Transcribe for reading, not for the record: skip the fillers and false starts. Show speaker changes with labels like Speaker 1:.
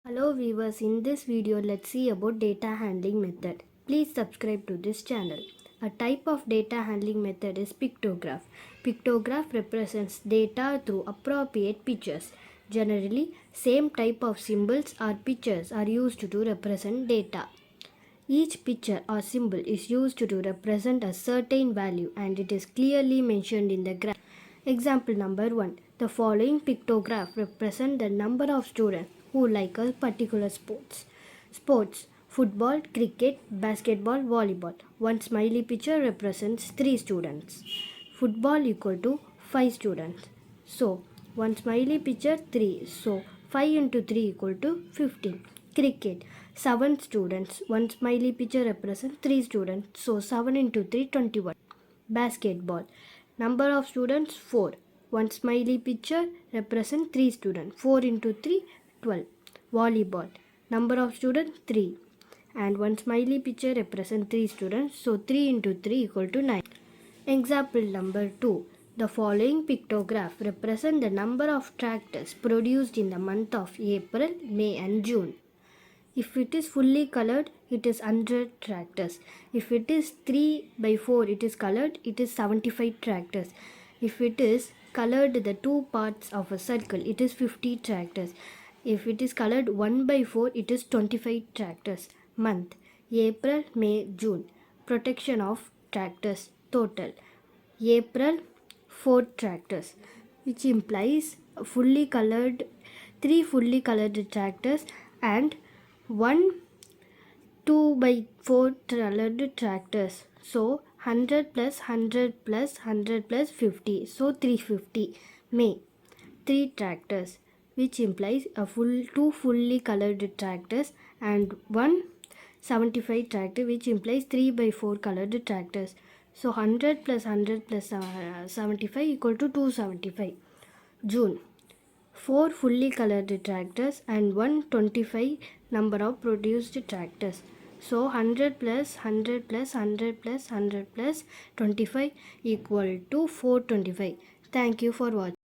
Speaker 1: Hello viewers, in this video let's see about data handling method. Please subscribe to this channel. A type of data handling method is pictograph. Pictograph represents data through appropriate pictures. Generally, same type of symbols or pictures are used to represent data. Each picture or symbol is used to represent a certain value and it is clearly mentioned in the graph. Example number 1. The following pictograph represent the number of students who like a particular sports. Sports: football, cricket, basketball, volleyball. One smiley picture represents 3 students. Football equal to 5 students. So, one smiley picture 3. So, 5 into 3 equal to 15. Cricket: 7 students. One smiley picture represents 3 students. So, 7 into 3 21. Basketball: number of students 4. One smiley picture represents 3 students. 4 into 3 12. Volleyball: number of students 3. And one smiley picture represents 3 students. So 3 into 3 equal to 9. Example number 2. The following pictograph represent the number of tractors produced in the month of April, May and June. If it is fully colored, it is 100 tractors. If it is 3 by 4, it is colored, it is 75 tractors. If it is colored the two parts of a circle, it is 50 tractors. If it is colored 1 by 4, it is 25 tractors. Month: April, May, June. Protection of tractors total: April 4 tractors, which implies fully colored 3 fully colored tractors and 1 2 by 4 colored tractors. So 100 plus 100 plus 100 plus 50. So 350. May 3 tractors, which implies a full 2 fully colored tractors and 1 75 tractor, which implies 3 by 4 colored tractors. So 100 plus 100 plus 75 equal to 275. June: 4 fully colored tractors and 125 number of produced tractors. So 100 plus 100 plus 100 plus 100 plus 25 equal to 425. Thank you for watching.